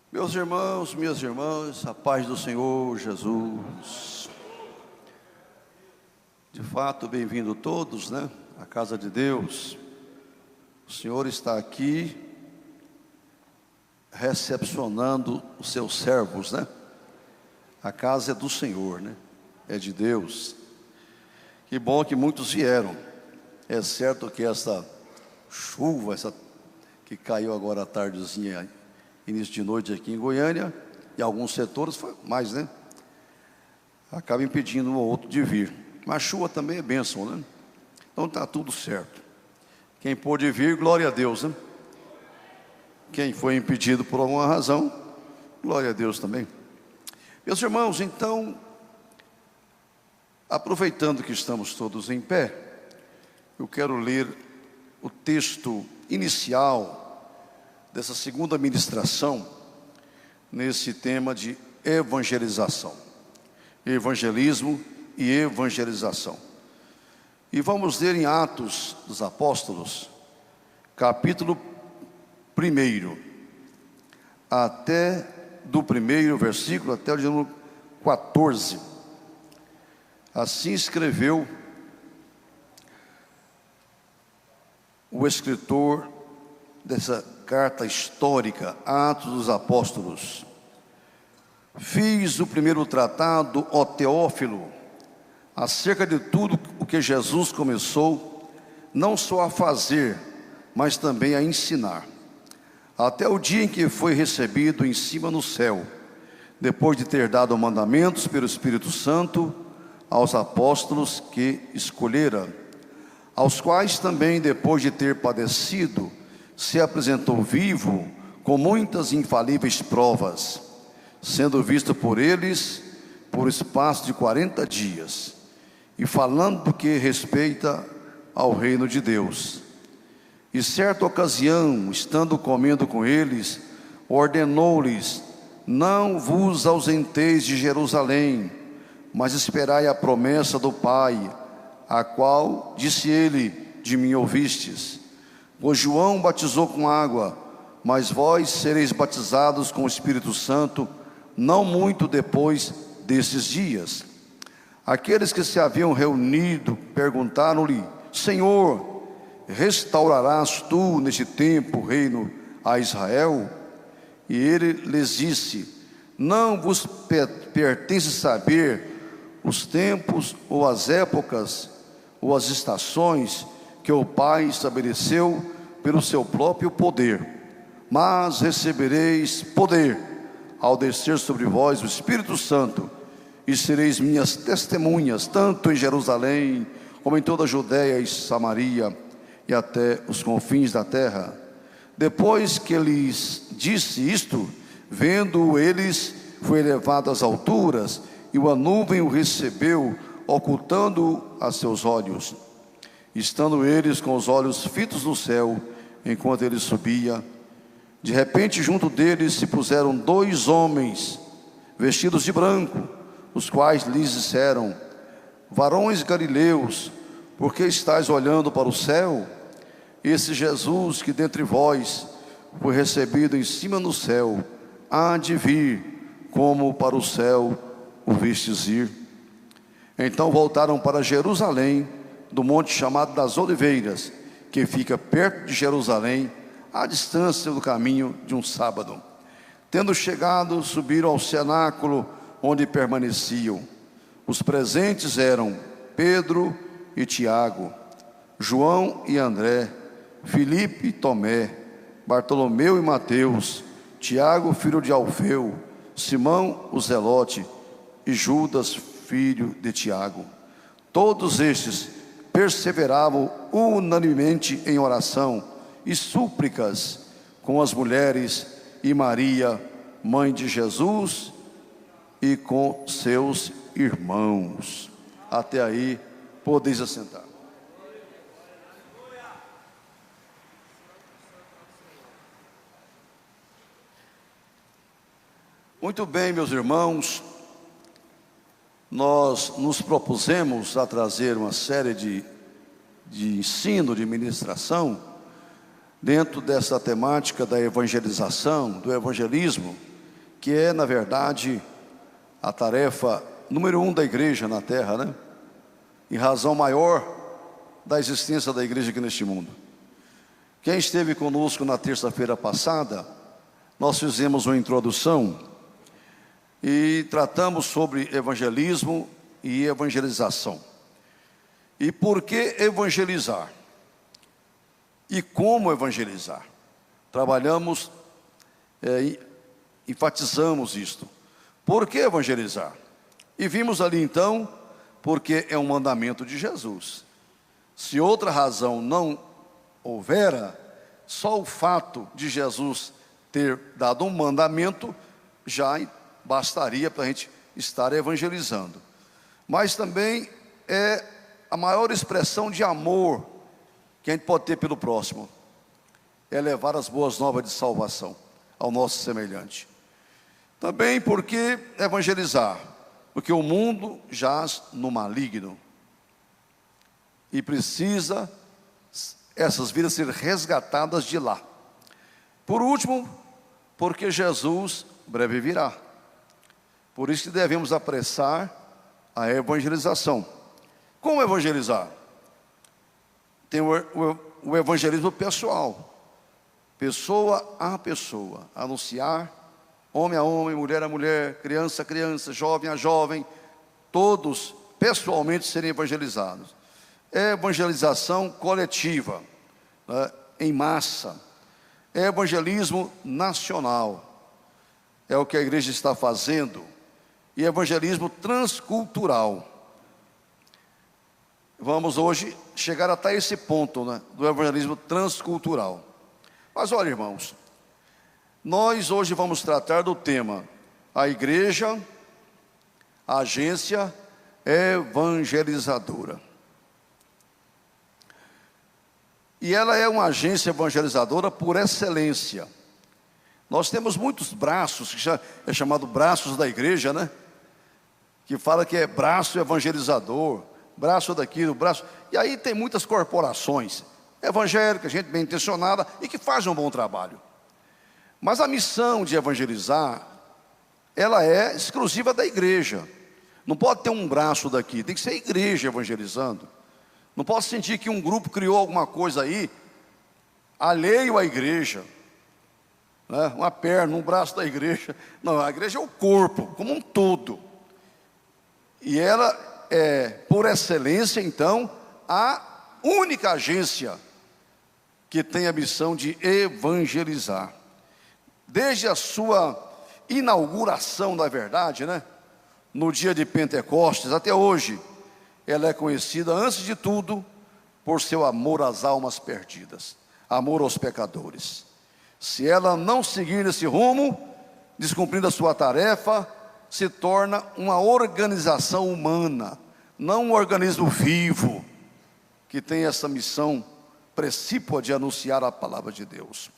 Meus irmãos, minhas irmãs, a paz do Senhor Jesus. De fato, bem-vindo todos, à casa de Deus. O Senhor está aqui recepcionando os seus servos, A casa é do Senhor, É de Deus. Que bom que muitos vieram. É certo que essa chuva, que caiu agora à tardezinha, início de noite aqui em Goiânia, e alguns setores, mais, acaba impedindo um ou outro de vir. Mas chuva também é bênção, Então está tudo certo. Quem pôde vir, glória a Deus, Quem foi impedido por alguma razão, glória a Deus também. Meus irmãos, então, aproveitando que estamos todos em pé, eu quero ler o texto inicial dessa segunda ministração, nesse tema de evangelização, evangelismo e evangelização. E vamos ler em Atos dos Apóstolos, capítulo 1, do primeiro versículo até o número 14. Assim escreveu o escritor dessa carta histórica, Atos dos Apóstolos. Fiz o primeiro tratado, ó Teófilo, acerca de tudo o que Jesus começou, não só a fazer, mas também a ensinar, até o dia em que foi recebido em cima no céu, depois de ter dado mandamentos pelo Espírito Santo aos apóstolos que escolhera, aos quais também, depois de ter padecido, se apresentou vivo com muitas infalíveis provas, sendo visto por eles por espaço de 40 dias, e falando do que respeita ao reino de Deus. E certa ocasião, estando comendo com eles, ordenou-lhes: não vos ausenteis de Jerusalém, mas esperai a promessa do Pai, a qual, disse ele, de mim ouvistes. Pois João batizou com água, mas vós sereis batizados com o Espírito Santo, não muito depois desses dias. Aqueles que se haviam reunido perguntaram-lhe: Senhor, restaurarás tu neste tempo o reino a Israel? E ele lhes disse: não vos pertence saber os tempos ou as épocas ou as estações que o Pai estabeleceu pelo seu próprio poder, mas recebereis poder ao descer sobre vós o Espírito Santo, e sereis minhas testemunhas, tanto em Jerusalém, como em toda a Judéia e Samaria, e até os confins da terra. Depois que lhes disse isto, vendo eles, foi elevado às alturas, e uma nuvem o recebeu, ocultando-o a seus olhos. Estando eles com os olhos fitos no céu, enquanto ele subia, de repente junto deles se puseram 2 homens, vestidos de branco, os quais lhes disseram: varões galileus, por que estáis olhando para o céu? Esse Jesus que dentre vós foi recebido em cima no céu, há de vir, como para o céu o vistes ir. Então voltaram para Jerusalém, do monte chamado das Oliveiras, que fica perto de Jerusalém, à distância do caminho de um sábado. Tendo chegado, subiram ao cenáculo onde permaneciam. Os presentes eram Pedro e Tiago, João e André, Filipe e Tomé, Bartolomeu e Mateus, Tiago, filho de Alfeu, Simão o Zelote e Judas, filho de Tiago. Todos estes perseveravam unanimemente em oração e súplicas com as mulheres e Maria, mãe de Jesus, e com seus irmãos. Até aí, podeis assentar. Muito bem, meus irmãos, nós nos propusemos a trazer uma série de ensino, de ministração, dentro dessa temática da evangelização, do evangelismo, que é, na verdade, a tarefa número 1 da igreja na terra, né? E razão maior da existência da igreja aqui neste mundo. Quem esteve conosco na terça-feira passada, nós fizemos uma introdução e tratamos sobre evangelismo e evangelização. E por que evangelizar? E como evangelizar? Trabalhamos, enfatizamos isto. Por que evangelizar? E vimos ali então, porque é um mandamento de Jesus. Se outra razão não houvera, só o fato de Jesus ter dado um mandamento já bastaria para a gente estar evangelizando. Mas também é a maior expressão de amor que a gente pode ter pelo próximo, é levar as boas novas de salvação ao nosso semelhante. Também porque evangelizar, porque o mundo jaz no maligno e precisa essas vidas ser resgatadas de lá. Por último, porque Jesus breve virá. Por isso que devemos apressar a evangelização. Como evangelizar? Tem o evangelismo pessoal, pessoa a pessoa, anunciar, homem a homem, mulher a mulher, criança a criança, jovem a jovem, todos pessoalmente serem evangelizados. É evangelização coletiva, né, em massa. É evangelismo nacional, é o que a igreja está fazendo. E evangelismo transcultural. Vamos hoje chegar até esse ponto, né, do evangelismo transcultural. Mas olha, irmãos, nós hoje vamos tratar do tema a igreja, a agência evangelizadora. E ela é uma agência evangelizadora por excelência. Nós temos muitos braços, que já é chamado braços da igreja, né? Que fala que é braço evangelizador, braço daquilo, braço... E aí tem muitas corporações evangélicas, gente bem intencionada e que fazem um bom trabalho. Mas a missão de evangelizar, ela é exclusiva da igreja. Não pode ter um braço daqui, tem que ser a igreja evangelizando. Não posso sentir que um grupo criou alguma coisa aí, alheio à igreja, né? Uma perna, um braço da igreja. Não, a igreja é o corpo, como um todo. E ela é, por excelência, então, a única agência que tem a missão de evangelizar. Desde a sua inauguração, na verdade, né? No dia de Pentecostes, até hoje, ela é conhecida, antes de tudo, por seu amor às almas perdidas, amor aos pecadores. Se ela não seguir nesse rumo, descumprindo a sua tarefa, se torna uma organização humana, não um organismo vivo, que tem essa missão precípua de anunciar a palavra de Deus.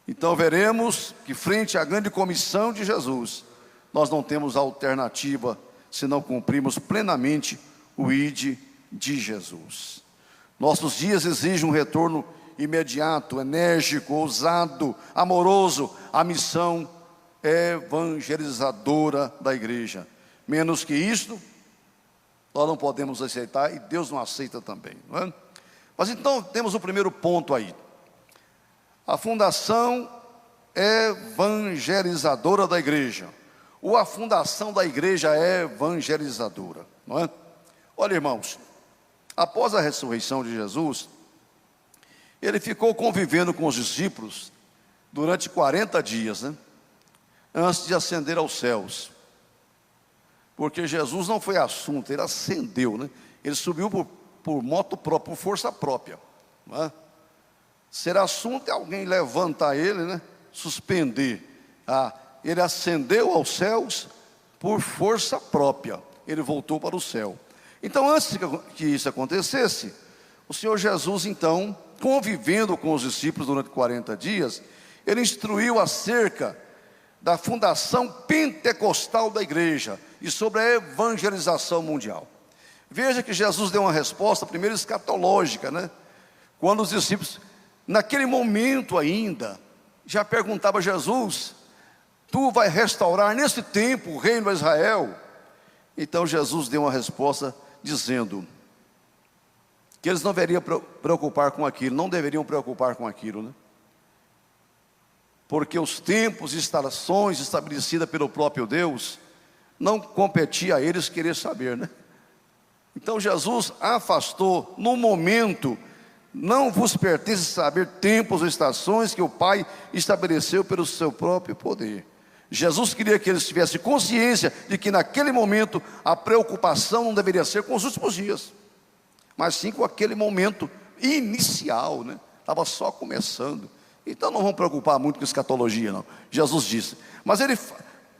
Então veremos que frente à grande comissão de Jesus, nós não temos alternativa, se não cumprimos plenamente o ID de Jesus. Nossos dias exigem um retorno imediato, enérgico, ousado, amoroso, à missão evangelizadora da igreja. Menos que isto, nós não podemos aceitar e Deus não aceita também, não é? Mas então temos o primeiro ponto aí. A fundação evangelizadora da igreja, ou a fundação da igreja evangelizadora, não é? Olha, irmãos, após a ressurreição de Jesus, ele ficou convivendo com os discípulos durante 40 dias, né? Antes de ascender aos céus. Porque Jesus não foi assunto, ele ascendeu, né? Ele subiu por moto própria, por força própria, não é? Ser assunto é alguém levantar ele, né? Suspender. Ele ascendeu aos céus por força própria. Ele voltou para o céu. Então, antes que isso acontecesse, o Senhor Jesus, então, convivendo com os discípulos durante 40 dias, ele instruiu acerca da fundação pentecostal da igreja e sobre a evangelização mundial. Veja que Jesus deu uma resposta, primeiro escatológica, né? Quando os discípulos, naquele momento ainda, já perguntavam a Jesus: Tu vai restaurar nesse tempo o reino de Israel? Então Jesus deu uma resposta dizendo que eles não deveriam preocupar com aquilo, não deveriam preocupar com aquilo, né? Porque os tempos e estações estabelecidas pelo próprio Deus, não competia a eles querer saber, né? Então Jesus afastou no momento. Não vos pertence saber tempos ou estações que o Pai estabeleceu pelo seu próprio poder. Jesus queria que eles tivessem consciência de que naquele momento a preocupação não deveria ser com os últimos dias, mas sim com aquele momento inicial, né? Estava só começando. Então não vamos preocupar muito com escatologia, não. Jesus disse, mas ele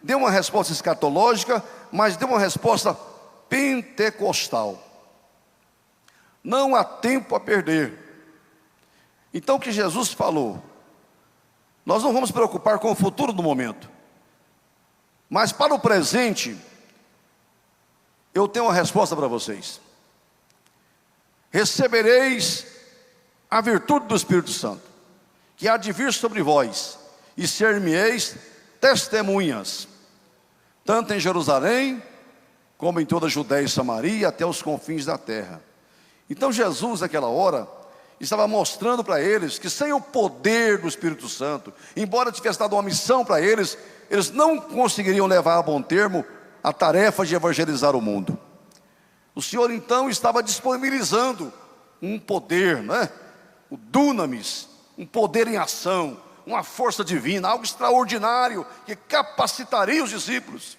deu uma resposta escatológica, mas deu uma resposta pentecostal. Não há tempo a perder. Então o que Jesus falou, nós não vamos preocupar com o futuro do momento, mas para o presente, eu tenho uma resposta para vocês. Recebereis a virtude do Espírito Santo, que há de vir sobre vós, e ser-me-eis testemunhas, tanto em Jerusalém, como em toda a Judéia e Samaria, até os confins da terra. Então Jesus, naquela hora, estava mostrando para eles que sem o poder do Espírito Santo, embora tivesse dado uma missão para eles, eles não conseguiriam levar a bom termo a tarefa de evangelizar o mundo. O Senhor então estava disponibilizando um poder, né? O dunamis, um poder em ação, uma força divina, algo extraordinário que capacitaria os discípulos,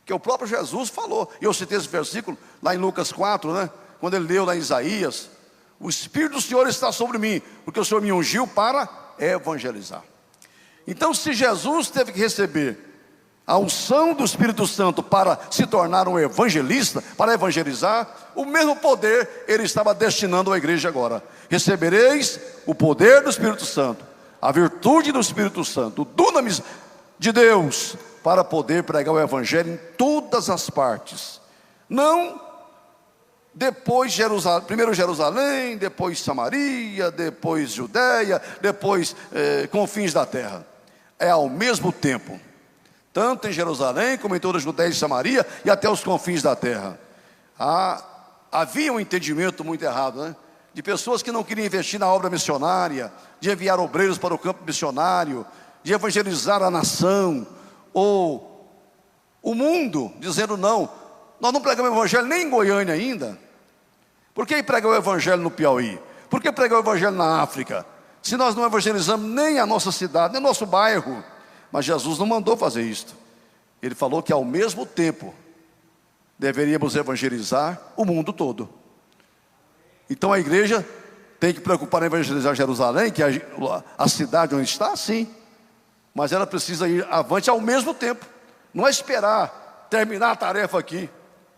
que o próprio Jesus falou. E eu citei esse versículo lá em Lucas 4, né? Quando ele leu lá em Isaías: o Espírito do Senhor está sobre mim, porque o Senhor me ungiu para evangelizar. Então, se Jesus teve que receber a unção do Espírito Santo para se tornar um evangelista, para evangelizar, o mesmo poder ele estava destinando à igreja agora. Recebereis o poder do Espírito Santo, a virtude do Espírito Santo, o dunamis de Deus, para poder pregar o evangelho em todas as partes. Não depois Jerusalém, primeiro Jerusalém, depois Samaria, depois Judéia, depois confins da terra. É ao mesmo tempo, tanto em Jerusalém como em toda a Judéia e Samaria e até os confins da terra. Havia um entendimento muito errado, né? De pessoas que não queriam investir na obra missionária, de enviar obreiros para o campo missionário, de evangelizar a nação, ou o mundo, dizendo não, nós não pregamos o evangelho nem em Goiânia ainda. Por que pregar o evangelho no Piauí? Por que pregar o evangelho na África? Se nós não evangelizamos nem a nossa cidade, nem o nosso bairro. Mas Jesus não mandou fazer isto. Ele falou que ao mesmo tempo deveríamos evangelizar o mundo todo. Então a igreja tem que preocupar em evangelizar Jerusalém, que é a cidade onde está, sim. Mas ela precisa ir avante ao mesmo tempo. Não é esperar terminar a tarefa aqui,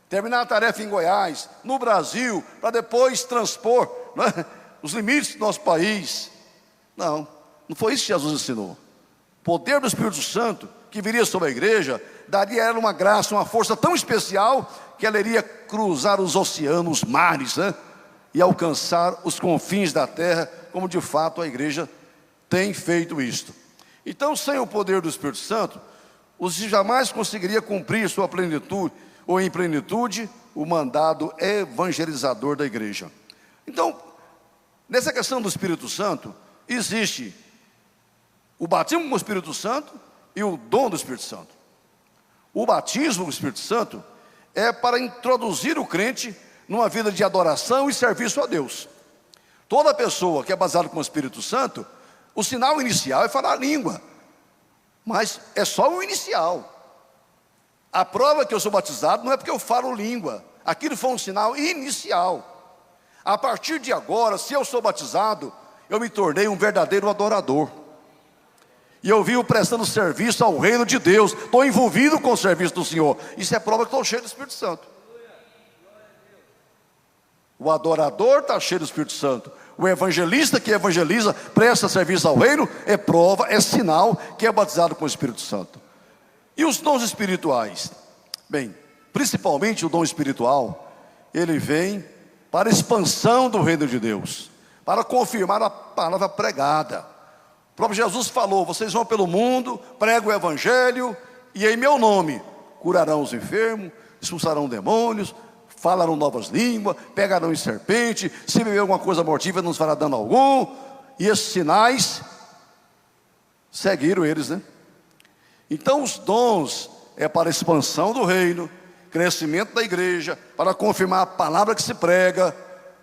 terminar a tarefa em Goiás, no Brasil, para depois transpor, né, os limites do nosso país. Não foi isso que Jesus ensinou. O poder do Espírito Santo que viria sobre a igreja daria a ela uma graça, uma força tão especial que ela iria cruzar os oceanos, os mares, né, e alcançar os confins da terra, como de fato a igreja tem feito isto. Então, sem o poder do Espírito Santo, os jamais conseguiria cumprir sua plenitude, ou em plenitude, o mandado evangelizador da igreja. Então, nessa questão do Espírito Santo, existe o batismo com o Espírito Santo e o dom do Espírito Santo. O batismo com o Espírito Santo é para introduzir o crente numa vida de adoração e serviço a Deus. Toda pessoa que é baseada com o Espírito Santo, o sinal inicial é falar a língua, mas é só o inicial. A prova que eu sou batizado não é porque eu falo língua, aquilo foi um sinal inicial. A partir de agora, se eu sou batizado, eu me tornei um verdadeiro adorador, e eu vivo prestando serviço ao reino de Deus, estou envolvido com o serviço do Senhor. Isso é prova que estou cheio do Espírito Santo. O adorador está cheio do Espírito Santo. O evangelista que evangeliza, presta serviço ao reino, é prova, é sinal que é batizado com o Espírito Santo. E os dons espirituais? Bem, principalmente o dom espiritual, ele vem para a expansão do reino de Deus, para confirmar a palavra pregada. O próprio Jesus falou: vocês vão pelo mundo, pregam o evangelho, e em meu nome curarão os enfermos, expulsarão demônios, falarão novas línguas, pegarão em serpente, se beber alguma coisa mortífera não fará dano algum. E esses sinais seguiram eles, né? Então os dons é para a expansão do reino, crescimento da igreja, para confirmar a palavra que se prega,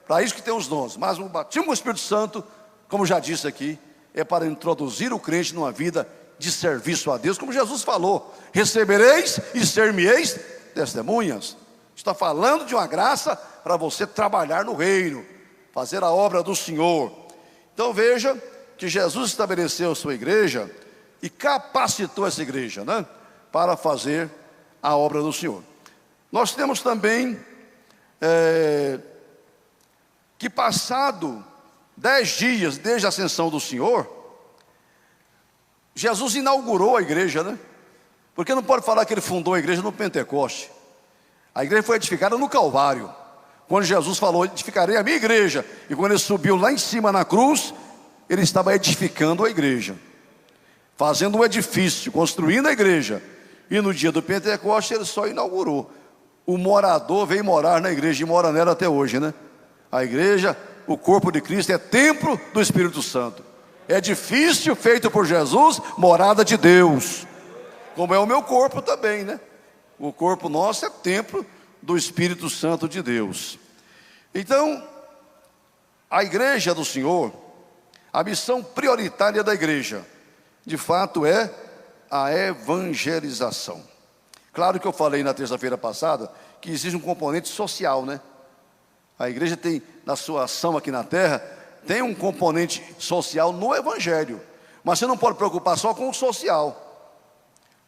para isso que tem os dons. Mas o batismo com o Espírito Santo, como já disse aqui, é para introduzir o crente numa vida de serviço a Deus, como Jesus falou: recebereis e ser-me-eis testemunhas. Está falando de uma graça para você trabalhar no reino, fazer a obra do Senhor. Então veja que Jesus estabeleceu a sua igreja e capacitou essa igreja, né, para fazer a obra do Senhor. Nós temos também que passado 10 dias desde a ascensão do Senhor, Jesus inaugurou a igreja, né? Porque não pode falar que ele fundou a igreja no Pentecoste. A igreja foi edificada no Calvário, quando Jesus falou: edificarei a minha igreja. E quando ele subiu lá em cima na cruz, ele estava edificando a igreja, fazendo um edifício, construindo a igreja. E no dia do Pentecoste ele só inaugurou. O morador veio morar na igreja e mora nela até hoje, né? A igreja, o corpo de Cristo, é templo do Espírito Santo, edifício feito por Jesus, morada de Deus, como é o meu corpo também, né? O corpo nosso é templo do Espírito Santo de Deus. Então, a igreja do Senhor, a missão prioritária da igreja, de fato, é a evangelização. Claro que eu falei na terça-feira passada que existe um componente social, né? A igreja tem, na sua ação aqui na terra, tem um componente social no evangelho. Mas você não pode preocupar só com o social,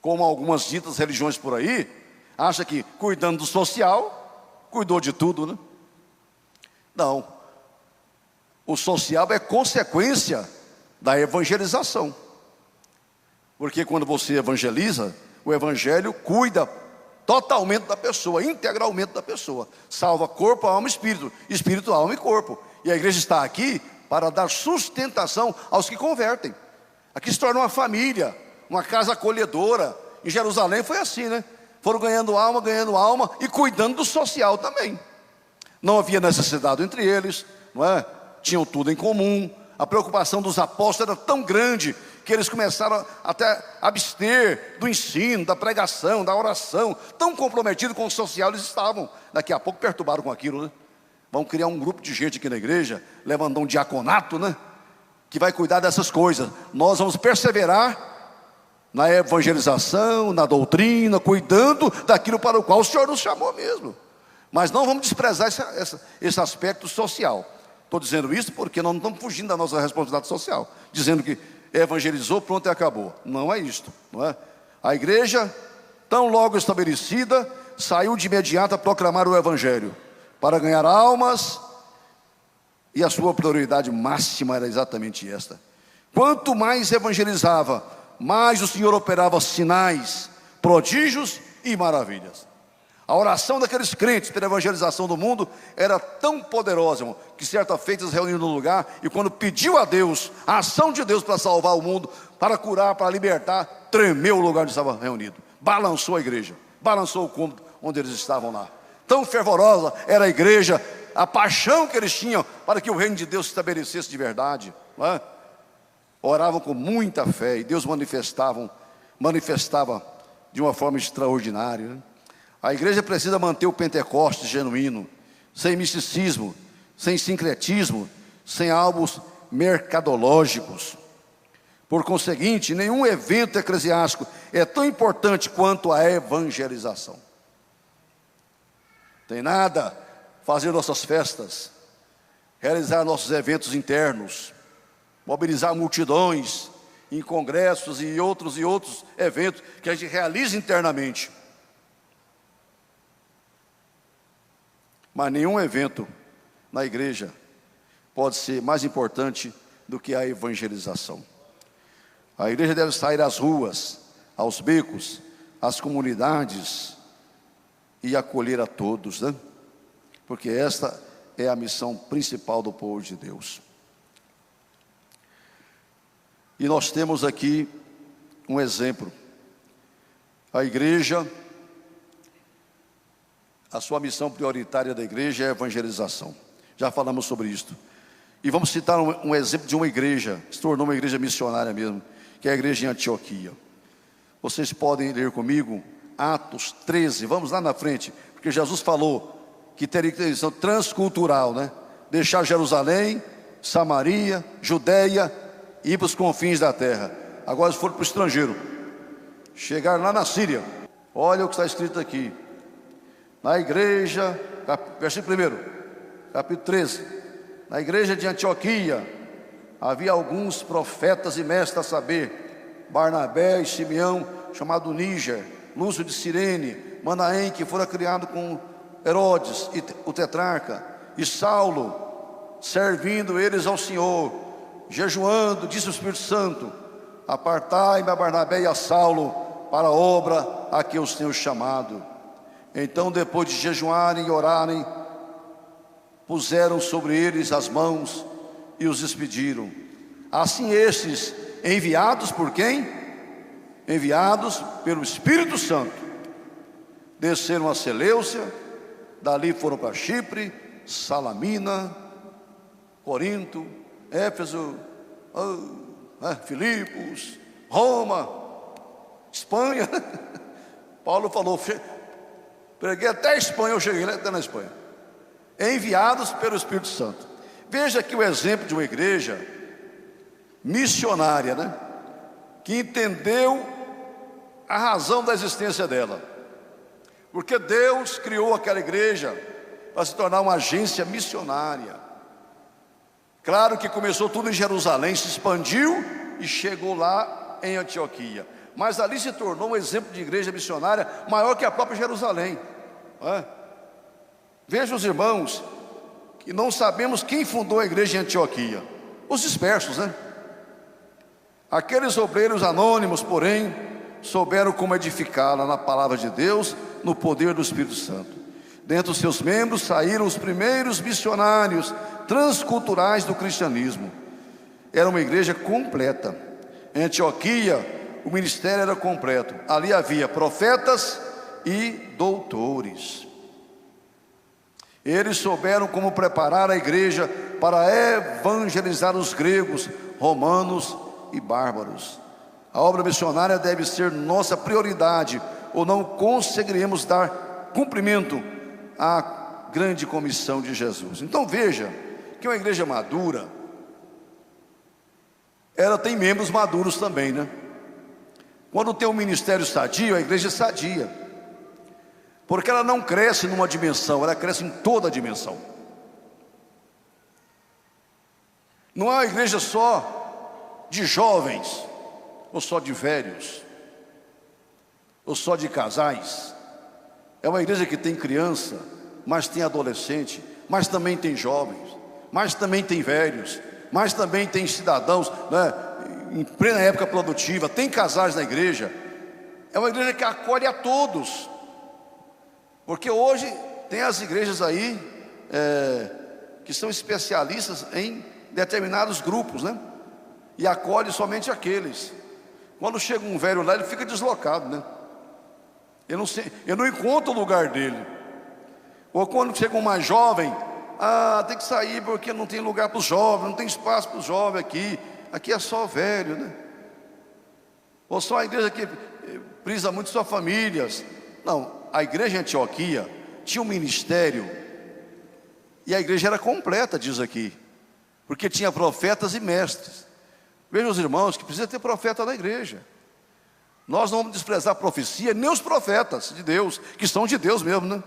como algumas ditas religiões por aí acha que cuidando do social cuidou de tudo, né? Não. O social é consequência da evangelização. Porque quando você evangeliza, o evangelho cuida totalmente da pessoa, integralmente da pessoa. Salva corpo, alma e espírito. Espírito, alma e corpo. E a igreja está aqui para dar sustentação aos que convertem. Aqui se torna uma família, uma casa acolhedora. Em Jerusalém foi assim, né? Foram ganhando alma e cuidando do social também. Não havia necessidade entre eles, não é? Tinham tudo em comum. A preocupação dos apóstolos era tão grande que eles começaram até a abster do ensino, da pregação, da oração. Tão comprometidos com o social eles estavam. Daqui a pouco perturbaram com aquilo, né? Vão criar um grupo de gente aqui na igreja, levantando um diaconato, né, que vai cuidar dessas coisas. Nós vamos perseverar na evangelização, na doutrina, cuidando daquilo para o qual o Senhor nos chamou mesmo. Mas não vamos desprezar esse aspecto social. Estou dizendo isso porque nós não estamos fugindo da nossa responsabilidade social, dizendo que evangelizou, pronto e acabou. Não é isto, não é? A igreja, tão logo estabelecida, saiu de imediato a proclamar o evangelho, para ganhar almas, e a sua prioridade máxima era exatamente esta. Quanto mais evangelizava, mais o Senhor operava sinais, prodígios e maravilhas. A oração daqueles crentes pela evangelização do mundo era tão poderosa, irmão, que certa feita eles reuniram no lugar, e quando pediu a Deus, a ação de Deus para salvar o mundo, para curar, para libertar, tremeu o lugar onde estava reunido, balançou a igreja, balançou o cômodo onde eles estavam lá. Tão fervorosa era a igreja, a paixão que eles tinham para que o reino de Deus se estabelecesse de verdade, não é? Oravam com muita fé e Deus manifestava de uma forma extraordinária, né? A igreja precisa manter o Pentecostes genuíno, sem misticismo, sem sincretismo, sem alvos mercadológicos. Por conseguinte, nenhum evento eclesiástico é tão importante quanto a evangelização. Tem nada fazer nossas festas, realizar nossos eventos internos, mobilizar multidões em congressos e outros eventos que a gente realiza internamente. Mas nenhum evento na igreja pode ser mais importante do que a evangelização. A igreja deve sair às ruas, aos becos, às comunidades e acolher a todos, né? Porque esta é a missão principal do povo de Deus. E nós temos aqui um exemplo. A igreja, a sua missão prioritária da igreja é a evangelização. Já falamos sobre isso. E vamos citar um exemplo de uma igreja, que se tornou uma igreja missionária mesmo, que é a igreja em Antioquia. Vocês podem ler comigo Atos 13, vamos lá na frente, porque Jesus falou que teria que ter visão transcultural, né? Deixar Jerusalém, Samaria, Judeia e ir para os confins da terra. Agora eles foram para o estrangeiro, chegaram lá na Síria. Olha o que está escrito aqui, na igreja, versículo 1, capítulo 13. Na igreja de Antioquia havia alguns profetas e mestres, a saber, Barnabé e Simeão, chamado Níger, Lúcio de Cirene, Manaém, que fora criado com Herodes, o tetrarca, e Saulo, servindo eles ao Senhor, jejuando, disse o Espírito Santo: apartai-me a Barnabé e a Saulo para a obra a que os tenho chamado. Então, depois de jejuarem e orarem, puseram sobre eles as mãos e os despediram. Assim estes, enviados por quem? Enviados pelo Espírito Santo, desceram a Seleucia, dali foram para Chipre, Salamina, Corinto, Éfeso, Filipos, Roma, Espanha. Paulo falou, preguei até a Espanha, eu cheguei até na Espanha. Enviados pelo Espírito Santo. Veja aqui o exemplo de uma igreja missionária, né? Que entendeu a razão da existência dela, porque Deus criou aquela igreja para se tornar uma agência missionária. Claro que começou tudo em Jerusalém, se expandiu e chegou lá em Antioquia, mas ali se tornou um exemplo de igreja missionária maior que a própria Jerusalém, não é? Veja os irmãos, que não sabemos quem fundou a igreja em Antioquia. Os dispersos, né? Aqueles obreiros anônimos, porém, souberam como edificá-la na palavra de Deus, no poder do Espírito Santo. Dentre os seus membros saíram os primeiros missionários transculturais do cristianismo. Era uma igreja completa. Em Antioquia, o ministério era completo. Ali havia profetas e doutores. Eles souberam como preparar a igreja para evangelizar os gregos, romanos e bárbaros. A obra missionária deve ser nossa prioridade, ou não conseguiremos dar cumprimento à grande comissão de Jesus. Então veja que uma igreja madura, ela tem membros maduros também, né? Quando tem um ministério sadio, a igreja é sadia, porque ela não cresce numa dimensão, ela cresce em toda a dimensão. Não é uma igreja só de jovens, ou só de velhos, ou só de casais. É uma igreja que tem criança, mas tem adolescente, mas também tem jovens, mas também tem velhos, mas também tem cidadãos, né, em plena época produtiva, tem casais na igreja. É uma igreja que acolhe a todos. Porque hoje tem as igrejas aí que são especialistas em determinados grupos, né? E acolhe somente aqueles. Quando chega um velho lá, ele fica deslocado, né? Ele não encontra o lugar dele. Ou quando chega um mais jovem, tem que sair porque não tem lugar para os jovens, não tem espaço para os jovens aqui. Aqui é só velho, né? Ou só a igreja que prisa muito só famílias. Não. A igreja em Antioquia tinha um ministério, e a igreja era completa, diz aqui, porque tinha profetas e mestres. Vejam os irmãos, que precisa ter profeta na igreja. Nós não vamos desprezar a profecia, nem os profetas de Deus, que são de Deus mesmo, né?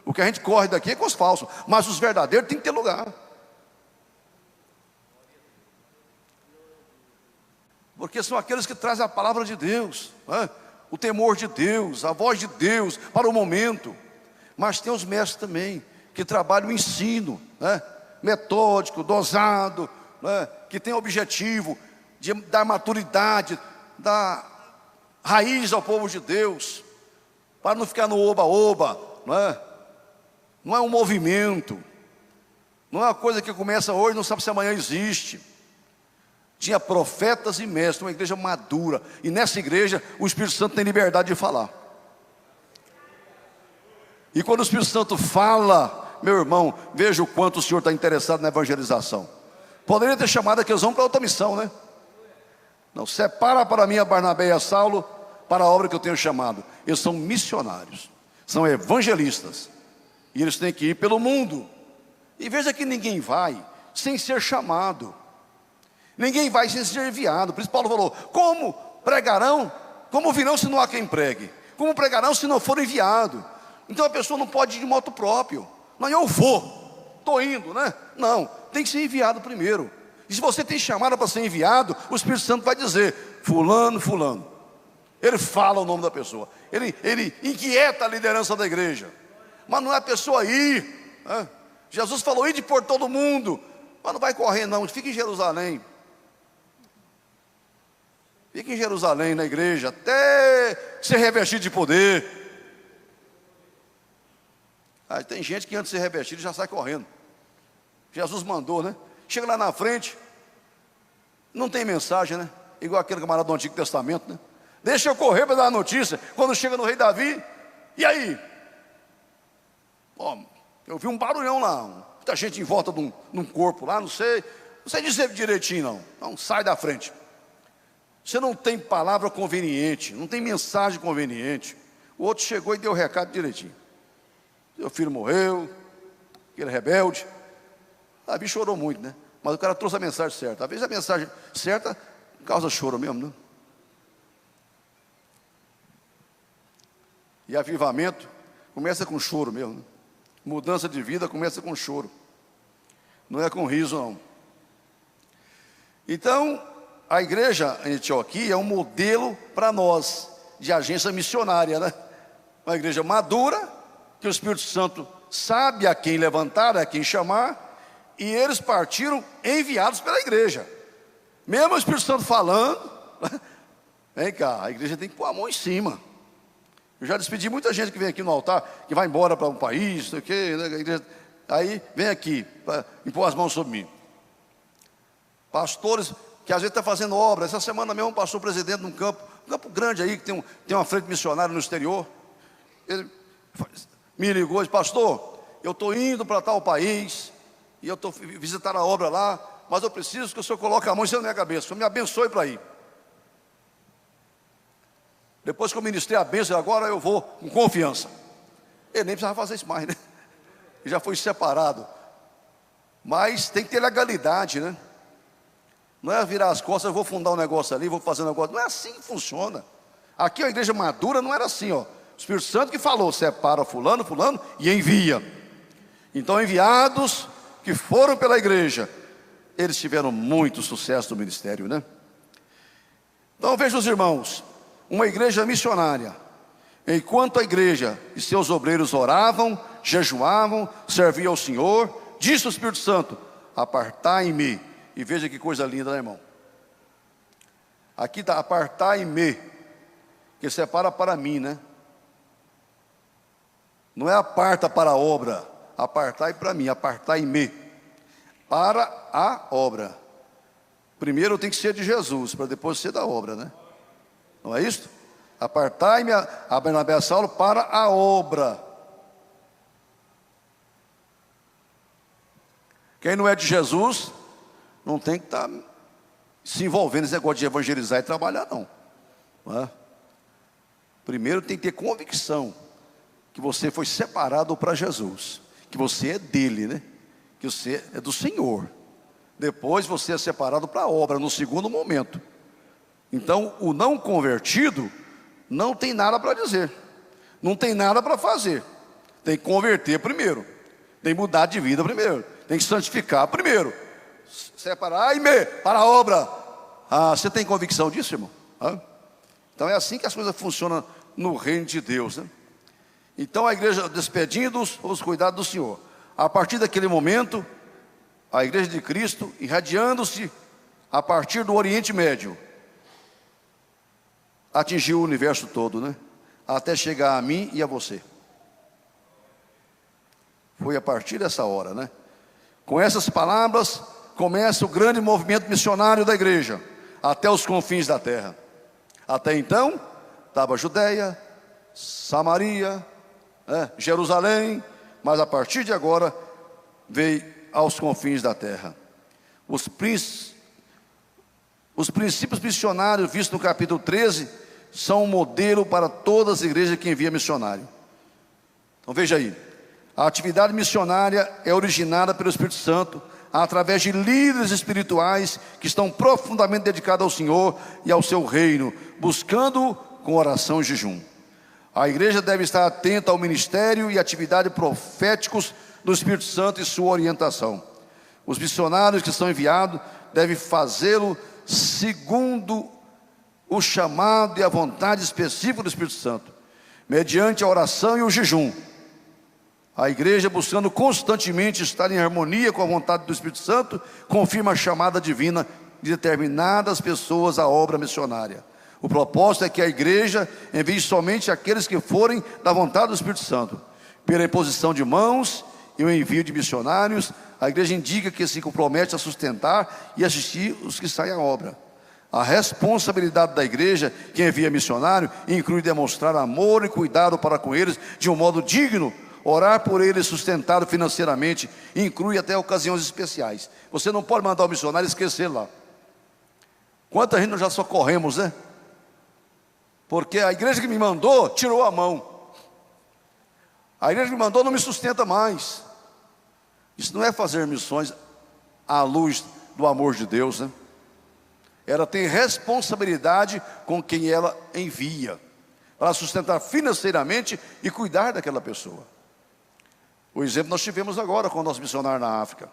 O que a gente corre daqui é com os falsos, mas os verdadeiros têm que ter lugar. Porque são aqueles que trazem a palavra de Deus, né? O temor de Deus, a voz de Deus para o momento. Mas tem os mestres também, que trabalham o ensino, né? Metódico, dosado, né? Que tem o objetivo de dar maturidade, dar raiz ao povo de Deus, para não ficar no oba-oba, né? Não é um movimento, não é uma coisa que começa hoje, não sabe se amanhã existe. tinha profetas e mestres, uma igreja madura. E nessa igreja o Espírito Santo tem liberdade de falar. E quando o Espírito Santo fala, meu irmão, veja o quanto o Senhor está interessado na evangelização. Poderia ter chamado aqueles homens para outra missão, né? Não, separa para mim a Barnabé e a Saulo para a obra que eu tenho chamado. Eles são missionários, são evangelistas, e eles têm que ir pelo mundo. E veja que ninguém vai sem ser chamado, ninguém vai sem ser enviado. Por isso Paulo falou: como pregarão, como virão se não há quem pregue? Como pregarão se não for enviado? Então a pessoa não pode ir de moto próprio. Não, eu vou, estou indo, né? Não, tem que ser enviado primeiro. E se você tem chamada para ser enviado, o Espírito Santo vai dizer: fulano, fulano. Ele fala o nome da pessoa, ele inquieta a liderança da igreja. Mas não é a pessoa ir, né? Jesus falou: ide por todo mundo. Mas não vai correr não, fica em Jerusalém. Fica em Jerusalém na igreja, até ser revestido de poder. Aí tem gente que antes de ser revestido já sai correndo. Jesus mandou, né? Chega lá na frente, não tem mensagem, né? Igual aquele camarada do Antigo Testamento, né? Deixa eu correr para dar a notícia. Quando chega no rei Davi, e aí? Ó, eu vi um barulhão lá, muita gente em volta de um corpo lá, não sei dizer direitinho não. Então sai da frente. Você não tem palavra conveniente, não tem mensagem conveniente. O outro chegou e deu o recado direitinho. Seu filho morreu, aquele rebelde. Davi chorou muito, né? Mas o cara trouxe a mensagem certa. Às vezes a mensagem certa causa choro mesmo, né? E avivamento começa com choro mesmo, né? Mudança de vida começa com choro, não é com riso não. Então a igreja em Antioquia é um modelo para nós de agência missionária, né? Uma igreja madura, que o Espírito Santo sabe a quem levantar, a quem chamar, e eles partiram enviados pela igreja. Mesmo o Espírito Santo falando, vem cá, a igreja tem que pôr a mão em cima. Eu já despedi muita gente que vem aqui no altar, que vai embora para um país, não sei o quê, né? A igreja, aí vem aqui para impor as mãos sobre mim. Pastores que às vezes estão fazendo obra. Essa semana mesmo passou o presidente num campo grande aí, que tem uma frente missionária no exterior. Ele me ligou e disse: pastor, eu estou indo para tal país, e eu estou visitando a obra lá, mas eu preciso que o senhor coloque a mão em cima da minha cabeça, o senhor me abençoe para ir. Depois que eu ministrei a bênção, agora eu vou com confiança. Ele nem precisava fazer isso mais, né? Ele já foi separado. Mas tem que ter legalidade, né? Não é virar as costas, eu vou fundar um negócio ali, vou fazer um negócio. Não é assim que funciona. Aqui a igreja madura não era assim, ó. O Espírito Santo que falou: separa fulano, fulano e envia. Então enviados que foram pela igreja, eles tiveram muito sucesso no ministério, né? Então veja os irmãos, uma igreja missionária, enquanto a igreja e seus obreiros oravam, jejuavam, serviam ao Senhor, disse o Espírito Santo: apartai-me. E veja que coisa linda, né, irmão? Aqui está apartai-me, que separa para mim, né? Não é aparta para a obra, apartai para mim, apartai-me para a obra. Primeiro tem que ser de Jesus, para depois ser da obra, né? Não é isso? Apartai-me a Barnabé e a Saulo para a obra. Quem não é de Jesus não tem que estar se envolvendo nesse negócio de evangelizar e trabalhar, não é? Primeiro tem que ter convicção que você foi separado para Jesus, que você é dele, né? Que você é do Senhor. Depois você é separado para a obra, no segundo momento. Então o não convertido não tem nada para dizer, não tem nada para fazer. Tem que converter primeiro, tem que mudar de vida primeiro, tem que santificar primeiro. Separai-me para a obra. Você tem convicção disso, irmão? Então é assim que as coisas funcionam no reino de Deus, né? Então a igreja, despedindo-os, os cuidados do Senhor. A partir daquele momento, a igreja de Cristo, irradiando-se a partir do Oriente Médio, atingiu o universo todo, né? Até chegar a mim e a você. Foi a partir dessa hora, né? Com essas palavras, começa o grande movimento missionário da igreja, até os confins da terra. Até então, estava Judeia, Samaria, Jerusalém, mas a partir de agora, veio aos confins da terra. Os princípios missionários vistos no capítulo 13, são um modelo para todas as igrejas que enviam missionário. Então veja aí, a atividade missionária é originada pelo Espírito Santo, através de líderes espirituais que estão profundamente dedicados ao Senhor e ao seu reino, buscando-o com oração e jejum. A igreja deve estar atenta ao ministério e atividade proféticos do Espírito Santo e sua orientação. Os missionários que são enviados devem fazê-lo segundo o chamado e a vontade específica do Espírito Santo, mediante a oração e o jejum. A igreja, buscando constantemente estar em harmonia com a vontade do Espírito Santo, confirma a chamada divina de determinadas pessoas à obra missionária. O propósito é que a igreja envie somente aqueles que forem da vontade do Espírito Santo. Pela imposição de mãos e o envio de missionários, a igreja indica que se compromete a sustentar e assistir os que saem à obra. A responsabilidade da igreja que envia missionário inclui demonstrar amor e cuidado para com eles de um modo digno, orar por eles sustentado financeiramente, inclui até ocasiões especiais. Você não pode mandar o missionário e esquecer lá. Quanta gente nós já socorremos, né? Porque a igreja que me mandou tirou a mão. A igreja que me mandou não me sustenta mais. Isso não é fazer missões à luz do amor de Deus, né? Ela tem responsabilidade com quem ela envia, para sustentar financeiramente e cuidar daquela pessoa. O exemplo nós tivemos agora com o nosso missionário na África,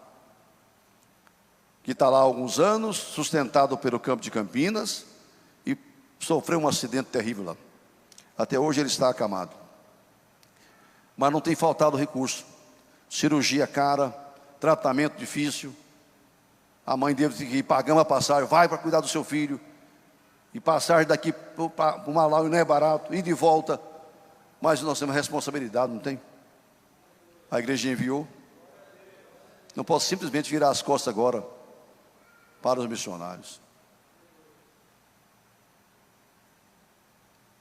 que está lá há alguns anos, sustentado pelo campo de Campinas, e sofreu um acidente terrível lá. Até hoje ele está acamado. Mas não tem faltado recurso. Cirurgia cara, tratamento difícil. A mãe dele tem que ir pagando a passagem, vai para cuidar do seu filho. E passagem daqui para o Malawi não é barato, ir de volta. Mas nós temos responsabilidade, não tem? A igreja enviou. Não posso simplesmente virar as costas agora para os missionários.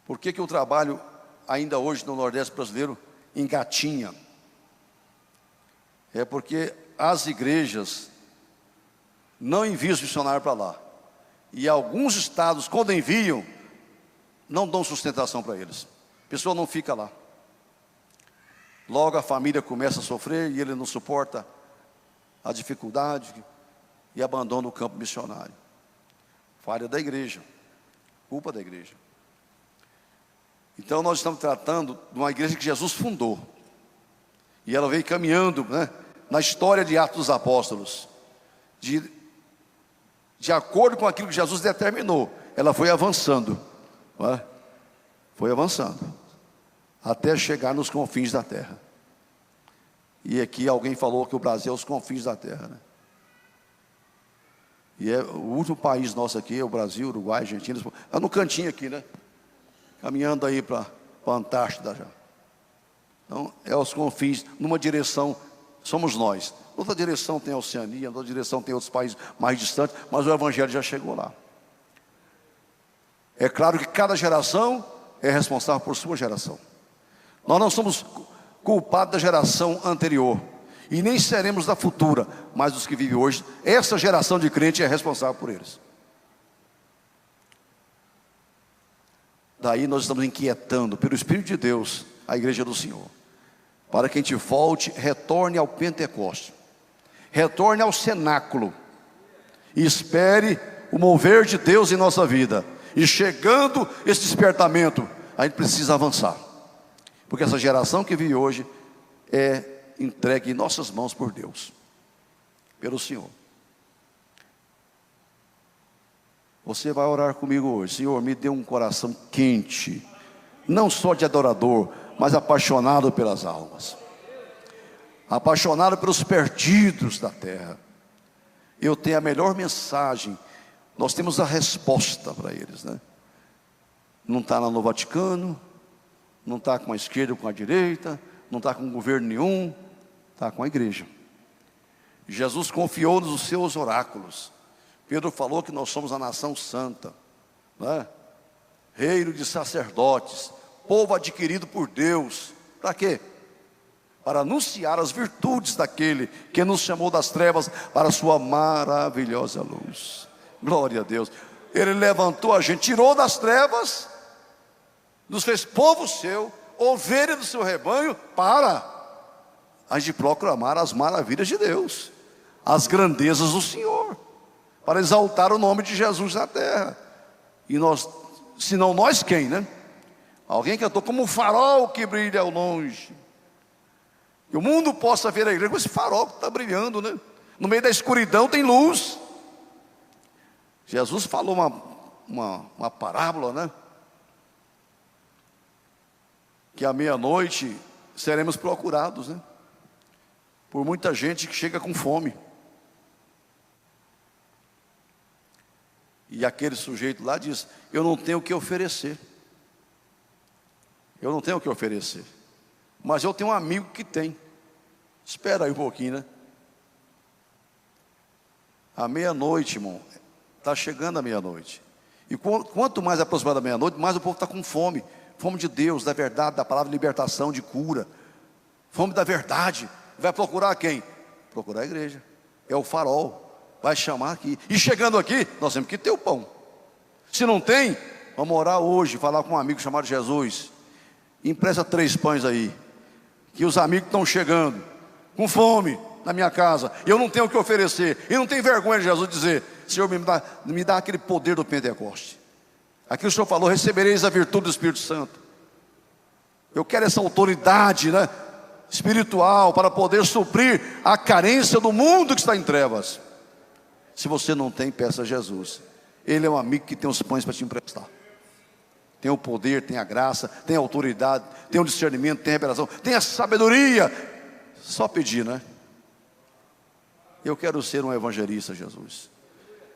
Por que o trabalho ainda hoje no Nordeste brasileiro engatinha? É porque as igrejas não enviam os missionários para lá. E alguns estados, quando enviam, não dão sustentação para eles. A pessoa não fica lá. Logo a família começa a sofrer e ele não suporta a dificuldade e abandona o campo missionário. Falha da igreja, culpa da igreja. Então nós estamos tratando de uma igreja que Jesus fundou. E ela veio caminhando, na história de Atos dos Apóstolos. De acordo com aquilo que Jesus determinou, ela foi avançando. Foi avançando. Até chegar nos confins da terra. E aqui alguém falou que o Brasil é os confins da terra, né? E é o último país nosso aqui, é o Brasil, Uruguai, Argentina. É no cantinho aqui, né? Caminhando aí para a Antártida já. Então, é os confins, numa direção, somos nós. Outra direção tem a Oceania, outra direção tem outros países mais distantes, mas o Evangelho já chegou lá. É claro que cada geração é responsável por sua geração. Nós não somos culpados da geração anterior, e nem seremos da futura, mas dos que vivem hoje. Essa geração de crente é responsável por eles. Daí nós estamos inquietando, pelo Espírito de Deus, a igreja do Senhor, para que a gente volte, retorne ao Pentecoste, retorne ao cenáculo, e espere o mover de Deus em nossa vida. E chegando esse despertamento, a gente precisa avançar, porque essa geração que vive hoje é entregue em nossas mãos por Deus, pelo Senhor. Você vai orar comigo hoje. Senhor, me dê um coração quente, não só de adorador, mas apaixonado pelas almas, apaixonado pelos perdidos da terra. Eu tenho a melhor mensagem, nós temos a resposta para eles, né? Não está lá no Vaticano, não está com a esquerda ou com a direita, não está com governo nenhum, está com a igreja. Jesus confiou-nos os seus oráculos. Pedro falou que nós somos a nação santa, né? Reino de sacerdotes, povo adquirido por Deus. Para quê? Para anunciar as virtudes daquele que nos chamou das trevas para a sua maravilhosa luz. Glória a Deus. Ele levantou a gente, tirou das trevas, nos fez povo seu, ovelha do seu rebanho, para a gente proclamar as maravilhas de Deus, as grandezas do Senhor, para exaltar o nome de Jesus na terra. E nós, senão nós quem, né? Alguém cantou como um farol que brilha ao longe, que o mundo possa ver a igreja com esse farol que está brilhando, né? No meio da escuridão tem luz. Jesus falou uma parábola, né? Que à meia-noite seremos procurados, né? Por muita gente que chega com fome. E aquele sujeito lá diz: eu não tenho o que oferecer. Eu não tenho o que oferecer, mas eu tenho um amigo que tem. Espera aí um pouquinho, né? À meia-noite, irmão, está chegando a meia-noite. E quanto mais aproximar da meia-noite, mais o povo está com fome. Fome de Deus, da verdade, da palavra de libertação, de cura. Fome da verdade. Vai procurar quem? Procurar a igreja. É o farol. Vai chamar aqui. E chegando aqui, nós temos que ter o pão. Se não tem, vamos orar hoje, falar com um amigo chamado Jesus. Empresta 3 pães aí, que os amigos estão chegando com fome na minha casa, e eu não tenho o que oferecer, e não tenho vergonha de Jesus dizer: Senhor, me dá aquele poder do Pentecoste. Aqui o Senhor falou: recebereis a virtude do Espírito Santo. Eu quero essa autoridade, né, espiritual, para poder suprir a carência do mundo que está em trevas. Se você não tem, peça a Jesus. Ele é um amigo que tem os pães para te emprestar. Tem o poder, tem a graça, tem a autoridade, tem o discernimento, tem a revelação, tem a sabedoria. Só pedir, né? Eu quero ser um evangelista, Jesus.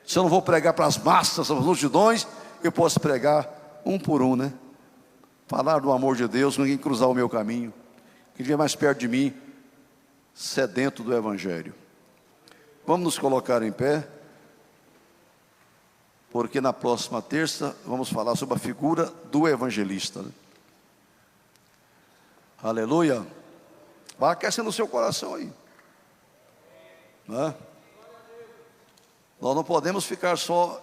Se eu não vou pregar para as massas, as multidões, eu posso pregar um por um, né? Falar do amor de Deus, ninguém cruzar o meu caminho, que vier mais perto de mim, sedento do evangelho. Vamos nos colocar em pé, porque na próxima terça vamos falar sobre a figura do evangelista, né? Aleluia. Vai aquecendo o seu coração aí, né? Nós não podemos ficar só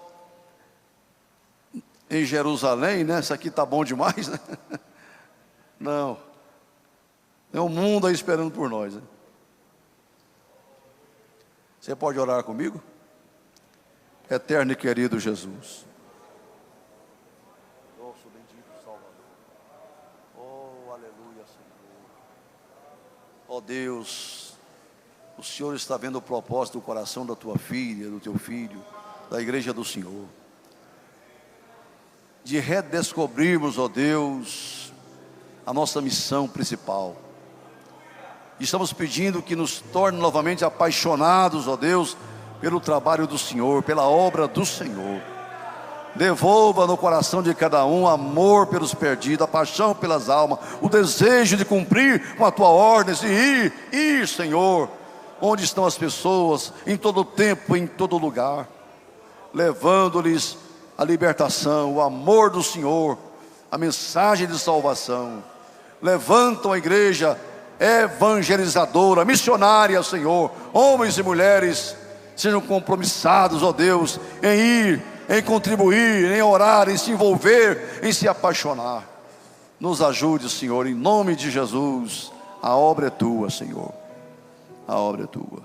em Jerusalém, né? Isso aqui está bom demais, né? Não. Tem um mundo aí esperando por nós, né? Você pode orar comigo? Eterno e querido Jesus, nosso bendito Salvador, oh aleluia, Senhor. Oh Deus, o Senhor está vendo o propósito do coração da tua filha, do teu filho, da igreja do Senhor, de redescobrirmos, ó Deus, a nossa missão principal. Estamos pedindo que nos torne novamente apaixonados, ó Deus, pelo trabalho do Senhor, pela obra do Senhor. Devolva no coração de cada um amor pelos perdidos, a paixão pelas almas, o desejo de cumprir com a tua ordem, de ir, Senhor, onde estão as pessoas, em todo tempo, em todo lugar, levando-lhes a libertação, o amor do Senhor, a mensagem de salvação. Levantam a igreja evangelizadora, missionária, Senhor, homens e mulheres, sejam compromissados, ó Deus, em ir, em contribuir, em orar, em se envolver, em se apaixonar. Nos ajude, Senhor, em nome de Jesus. A obra é tua, Senhor. A obra é tua.